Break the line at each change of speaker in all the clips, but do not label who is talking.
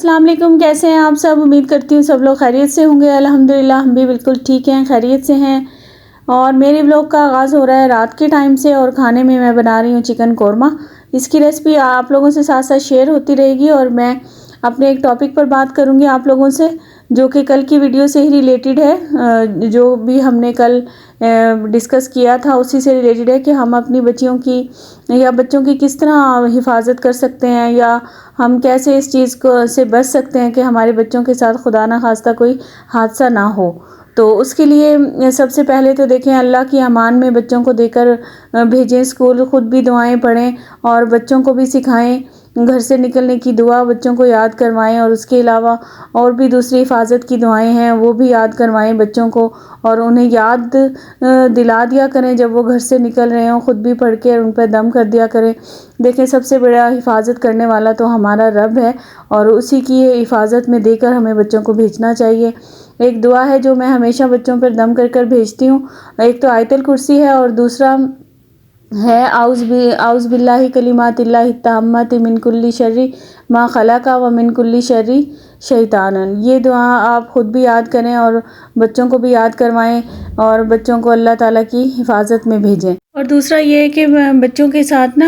السلام علیکم، کیسے ہیں آپ سب؟ امید کرتی ہوں سب لوگ خیریت سے ہوں گے۔ الحمدللہ ہم بھی بالکل ٹھیک ہیں، خیریت سے ہیں۔ اور میری ولاگ کا آغاز ہو رہا ہے رات کے ٹائم سے، اور کھانے میں بنا رہی ہوں چکن قورمہ۔ اس کی ریسپی آپ لوگوں سے ساتھ ساتھ شیئر ہوتی رہے گی، اور میں اپنے ایک ٹاپک پر بات کروں گی آپ لوگوں سے، جو کہ کل کی ویڈیو سے ہی ریلیٹڈ ہے۔ جو بھی ہم نے کل ڈسکس کیا تھا اسی سے ریلیٹڈ ہے کہ ہم اپنی بچیوں کی یا بچوں کی کس طرح حفاظت کر سکتے ہیں، یا ہم کیسے اس چیز سے بچ سکتے ہیں کہ ہمارے بچوں کے ساتھ خدا نہ خواستہ کوئی حادثہ نہ ہو۔ تو اس کے لیے سب سے پہلے تو دیکھیں، اللہ کی امان میں بچوں کو دے کر بھیجیں اسکول، خود بھی دعائیں پڑھیں اور بچوں کو بھی سکھائیں۔ گھر سے نکلنے کی دعا بچوں کو یاد کروائیں، اور اس کے علاوہ اور بھی دوسری حفاظت کی دعائیں ہیں وہ بھی یاد کروائیں بچوں کو، اور انہیں یاد دلا دیا کریں جب وہ گھر سے نکل رہے ہوں، خود بھی پڑھ کے ان پہ دم کر دیا کریں۔ دیکھیں، سب سے بڑا حفاظت کرنے والا تو ہمارا رب ہے، اور اسی کی حفاظت میں دے کر ہمیں بچوں کو بھیجنا چاہیے۔ ایک دعا ہے جو میں ہمیشہ بچوں پر دم کر کر بھیجتی ہوں، ایک تو آیت الکرسی ہے، اور دوسرا ہے اعوذ باللہ کلمات اللہ التامات من کل شر ما خلق و من کل شر شیطان۔ یہ دعا آپ خود بھی یاد کریں اور بچوں کو بھی یاد کروائیں، اور بچوں کو اللہ تعالیٰ کی حفاظت میں بھیجیں۔ اور دوسرا یہ ہے کہ بچوں کے ساتھ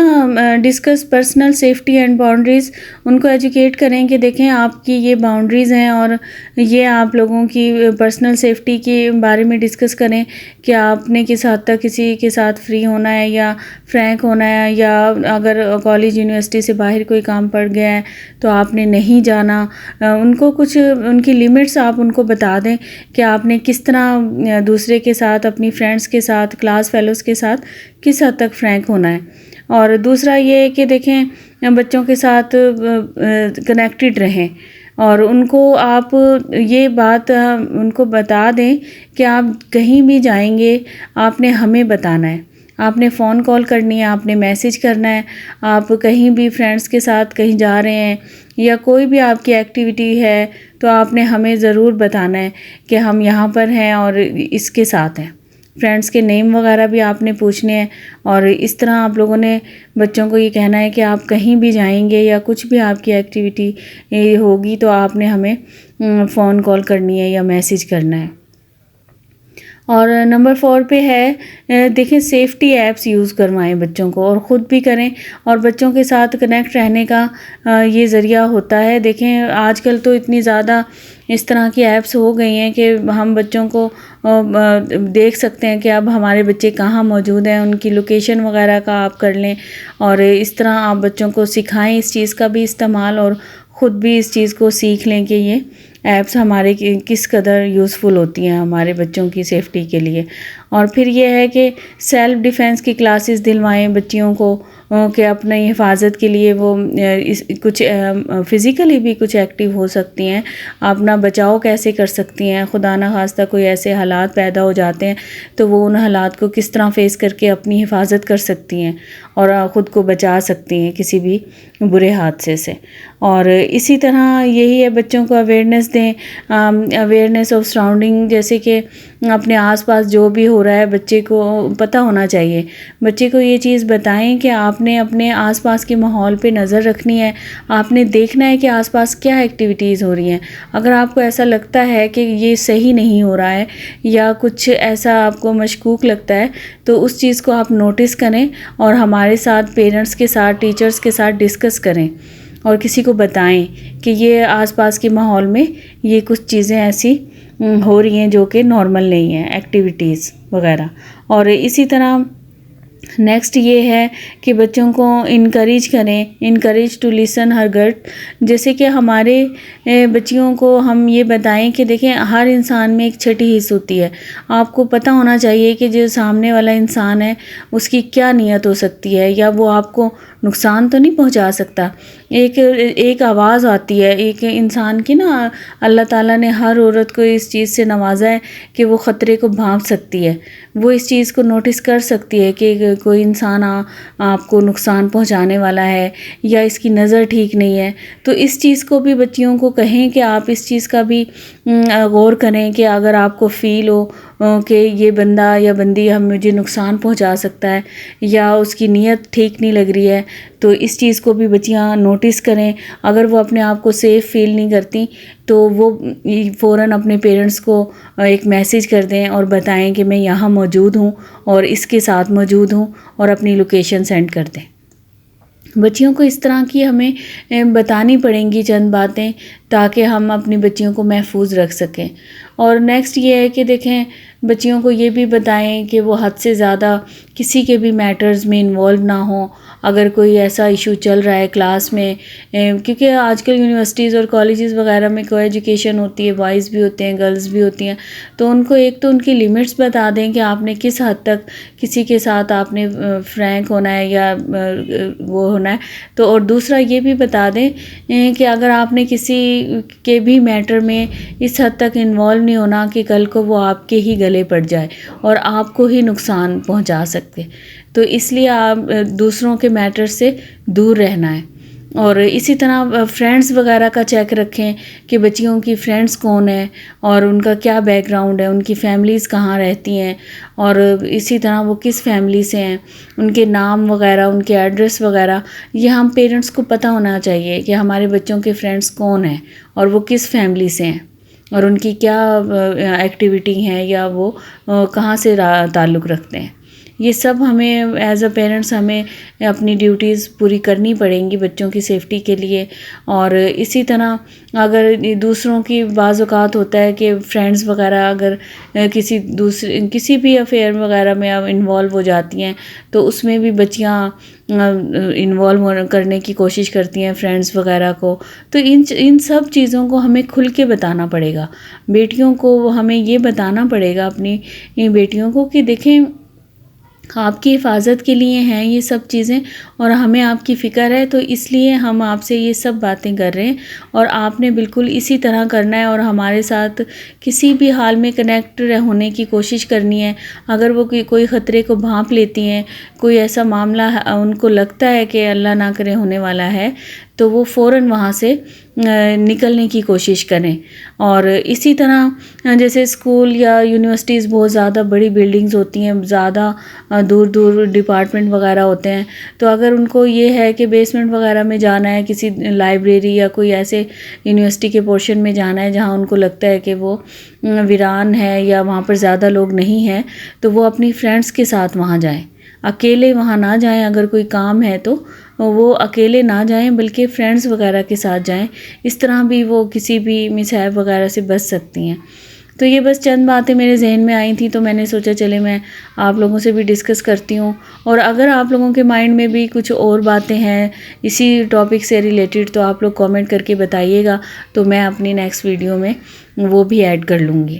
discuss personal safety and boundaries, ان کو ایجوکیٹ کریں کہ دیکھیں آپ کی یہ باؤنڈریز ہیں، اور یہ آپ لوگوں کی پرسنل سیفٹی کے بارے میں ڈسکس کریں کہ آپ نے کس حد تک کسی کے ساتھ فری ہونا ہے یا فرینک ہونا ہے، یا اگر کالج یونیورسٹی سے باہر کوئی کام پڑ گیا ہے تو آپ نے نہیں جانا۔ ان کو کچھ ان کی لیمٹس آپ ان کو بتا دیں کہ آپ نے کس طرح دوسرے کے ساتھ، اپنی فرینڈس کے ساتھ، کلاس فیلوز کے ساتھ کس حد تک فرینک ہونا ہے۔ اور دوسرا یہ ہے کہ دیکھیں، بچوں کے ساتھ کنیکٹڈ رہیں، اور ان کو آپ یہ بات ان کو بتا دیں کہ آپ کہیں بھی جائیں گے آپ نے ہمیں بتانا ہے، آپ نے فون کال کرنی ہے، آپ نے میسیج کرنا ہے، آپ کہیں بھی فرینڈس کے ساتھ کہیں جا رہے ہیں یا کوئی بھی آپ کی ایکٹیویٹی ہے تو آپ نے ہمیں ضرور بتانا ہے کہ ہم یہاں پر ہیں اور اس کے ساتھ ہیں۔ فرینڈس کے نیم وغیرہ بھی آپ نے پوچھنے ہیں، اور اس طرح آپ لوگوں نے بچوں کو یہ کہنا ہے کہ آپ کہیں بھی جائیں گے یا کچھ بھی آپ کی ایکٹیویٹی ہوگی تو آپ نے ہمیں فون کال کرنی ہے یا میسیج کرنا ہے۔ اور نمبر 4 پہ ہے، دیکھیں سیفٹی ایپس یوز کروائیں بچوں کو، اور خود بھی کریں، اور بچوں کے ساتھ کنیکٹ رہنے کا یہ ذریعہ ہوتا ہے۔ دیکھیں آج کل تو اتنی زیادہ اس طرح کی ایپس ہو گئی ہیں کہ ہم بچوں کو دیکھ سکتے ہیں کہ اب ہمارے بچے کہاں موجود ہیں، ان کی لوکیشن وغیرہ کا آپ کر لیں، اور اس طرح آپ بچوں کو سکھائیں اس چیز کا بھی استعمال، اور خود بھی اس چیز کو سیکھ لیں کہ یہ ایپس ہمارے کس قدر یوزفل ہوتی ہیں ہمارے بچوں کی سیفٹی کے لیے۔ اور پھر یہ ہے کہ سیلف ڈیفینس کی کلاسز دلوائیں بچیوں کو، کہ اپنی حفاظت کے لیے وہ کچھ فزیکلی بھی کچھ ایکٹیو ہو سکتی ہیں، اپنا بچاؤ کیسے کر سکتی ہیں، خدا نہ خواستہ کوئی ایسے حالات پیدا ہو جاتے ہیں تو وہ ان حالات کو کس طرح فیس کر کے اپنی حفاظت کر سکتی ہیں اور خود کو بچا سکتی ہیں کسی بھی برے حادثے سے۔ اور اسی طرح یہی ہے، بچوں کو اویئرنیس دیں، اویئرنیس آف سراؤنڈنگ، جیسے کہ اپنے آس پاس جو بھی ہو رہا ہے بچے کو پتہ ہونا چاہیے۔ بچے کو یہ چیز بتائیں کہ آپ نے اپنے آس پاس کے ماحول پہ نظر رکھنی ہے، آپ نے دیکھنا ہے کہ آس پاس کیا ایکٹیویٹیز ہو رہی ہیں۔ اگر آپ کو ایسا لگتا ہے کہ یہ صحیح نہیں ہو رہا ہے یا کچھ ایسا آپ کو مشکوک لگتا ہے تو اس چیز کو آپ نوٹس کریں، اور ہمارے ساتھ، پیرنٹس کے ساتھ، ٹیچرز کے ساتھ ڈسکس کریں، اور کسی کو بتائیں کہ یہ آس پاس کے ماحول میں یہ کچھ چیزیں ایسی ہو رہی ہیں جو کہ نارمل نہیں ہیں، ایکٹیویٹیز وغیرہ۔ اور اسی طرح نیکسٹ یہ ہے کہ بچوں کو انکریج کریں، انکریج ٹو لیسن ہر گٹ، جیسے کہ ہمارے بچیوں کو ہم یہ بتائیں کہ دیکھیں ہر انسان میں ایک چھٹی حص ہوتی ہے، آپ کو پتہ ہونا چاہیے کہ جو سامنے والا انسان ہے اس کی کیا نیت ہو سکتی ہے، یا وہ آپ کو نقصان تو نہیں پہنچا سکتا۔ ایک آواز آتی ہے ایک انسان کی اللہ تعالیٰ نے ہر عورت کو اس چیز سے نوازا ہے کہ وہ خطرے کو بھانپ سکتی ہے، وہ اس چیز کو نوٹس کر سکتی ہے کہ کوئی انسان آپ کو نقصان پہنچانے والا ہے یا اس کی نظر ٹھیک نہیں ہے۔ تو اس چیز کو بھی بچیوں کو کہیں کہ آپ اس چیز کا بھی غور کریں کہ اگر آپ کو فیل ہو کہ یہ بندہ یا بندی مجھے نقصان پہنچا سکتا ہے یا اس کی نیت ٹھیک نہیں لگ رہی ہے، تو اس چیز کو بھی بچیاں نوٹس کریں. اگر وہ اپنے آپ کو سیف فیل نہیں کرتی تو وہ فوراً اپنے پیرنٹس کو ایک میسیج کر دیں اور بتائیں کہ میں یہاں موجود ہوں اور اس کے ساتھ موجود ہوں، اور اپنی لوکیشن سینڈ کر دیں. بچیوں کو اس طرح کی ہمیں بتانی پڑیں گی چند باتیں تاکہ ہم اپنی بچیوں کو محفوظ رکھ سکیں. اور نیکسٹ یہ ہے کہ دیکھیں بچیوں کو یہ بھی بتائیں کہ وہ حد سے زیادہ کسی کے بھی میٹرز میں انوالو نہ ہوں. اگر کوئی ایسا ایشو چل رہا ہے کلاس میں، کیونکہ آج کل یونیورسٹیز اور کالجز وغیرہ میں کو ایجوکیشن ہوتی ہے، بوائز بھی ہوتے ہیں، گرلز بھی ہوتی ہیں، تو ان کو ایک تو ان کی لیمٹس بتا دیں کہ آپ نے کس حد تک کسی کے ساتھ آپ نے فرینک ہونا ہے یا وہ ہونا ہے. تو اور دوسرا یہ بھی بتا دیں کہ اگر آپ نے کسی کے بھی میٹر میں اس حد تک انوالو نہیں ہونا کہ کل کو وہ آپ کے ہی گلے پڑ جائے اور آپ کو ہی نقصان پہنچا سکتے، تو اس لیے آپ دوسروں کے میٹر سے دور رہنا ہے. اور اسی طرح فرینڈز وغیرہ کا چیک رکھیں کہ بچیوں کی فرینڈز کون ہیں اور ان کا کیا بیک گراؤنڈ ہے، ان کی فیملیز کہاں رہتی ہیں، اور اسی طرح وہ کس فیملی سے ہیں، ان کے نام وغیرہ، ان کے ایڈریس وغیرہ. یہ ہم پیرنٹس کو پتہ ہونا چاہیے کہ ہمارے بچوں کے فرینڈز کون ہیں اور وہ کس فیملی سے ہیں اور ان کی کیا ایکٹیویٹی ہیں یا وہ کہاں سے تعلق رکھتے ہیں. یہ سب ہمیں ایز اے پیرنٹس ہمیں اپنی ڈیوٹیز پوری کرنی پڑیں گی بچوں کی سیفٹی کے لیے. اور اسی طرح اگر دوسروں کی بعض اوقات ہوتا ہے کہ فرینڈز وغیرہ اگر کسی بھی افیئر وغیرہ میں انوالو ہو جاتی ہیں تو اس میں بھی بچیاں انوالو کرنے کی کوشش کرتی ہیں فرینڈز وغیرہ کو. تو ان سب چیزوں کو ہمیں کھل کے بتانا پڑے گا بیٹیوں کو. ہمیں یہ بتانا پڑے گا اپنی بیٹیوں کو کہ دیکھیں آپ کی حفاظت کے لیے ہیں یہ سب چیزیں اور ہمیں آپ کی فکر ہے، تو اس لیے ہم آپ سے یہ سب باتیں کر رہے ہیں اور آپ نے بالکل اسی طرح کرنا ہے اور ہمارے ساتھ کسی بھی حال میں کنیکٹ ہونے کی کوشش کرنی ہے. اگر وہ کوئی خطرے کو بھانپ لیتی ہیں، کوئی ایسا معاملہ ان کو لگتا ہے کہ اللہ نہ کرے ہونے والا ہے، تو وہ فوراً وہاں سے نکلنے کی کوشش کریں. اور اسی طرح جیسے اسکول یا یونیورسٹیز بہت زیادہ بڑی بلڈنگز ہوتی ہیں، زیادہ دور دور ڈپارٹمنٹ وغیرہ ہوتے ہیں، تو اگر ان کو یہ ہے کہ بیسمنٹ وغیرہ میں جانا ہے، کسی لائبریری یا کوئی ایسے یونیورسٹی کے پورشن میں جانا ہے جہاں ان کو لگتا ہے کہ وہ ویران ہے یا وہاں پر زیادہ لوگ نہیں ہیں، تو وہ اپنی فرینڈز کے ساتھ وہاں جائیں. اکیلے وہاں نہ جائیں. اگر کوئی کام ہے تو وہ اکیلے نہ جائیں بلکہ فرینڈز وغیرہ کے ساتھ جائیں. اس طرح بھی وہ کسی بھی مصائب وغیرہ سے بچ سکتی ہیں. تو یہ بس چند باتیں میرے ذہن میں آئی تھیں تو میں نے سوچا چلے میں آپ لوگوں سے بھی ڈسکس کرتی ہوں. اور اگر آپ لوگوں کے مائنڈ میں بھی کچھ اور باتیں ہیں اسی ٹاپک سے ریلیٹڈ تو آپ لوگ کامنٹ کر کے بتائیے گا، تو میں اپنی نیکسٹ ویڈیو میں وہ بھی ایڈ کر لوں گی.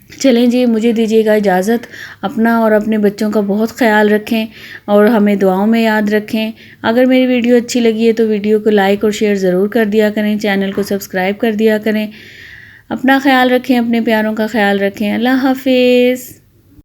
چلیں جی، مجھے دیجیے گا اجازت. اپنا اور اپنے بچوں کا بہت خیال رکھیں اور ہمیں دعاؤں میں یاد رکھیں. اگر میری ویڈیو اچھی لگی ہے تو ویڈیو کو لائک اور شیئر ضرور کر دیا کریں، چینل کو سبسکرائب کر دیا کریں. اپنا خیال رکھیں، اپنے پیاروں کا خیال رکھیں. اللہ حافظ.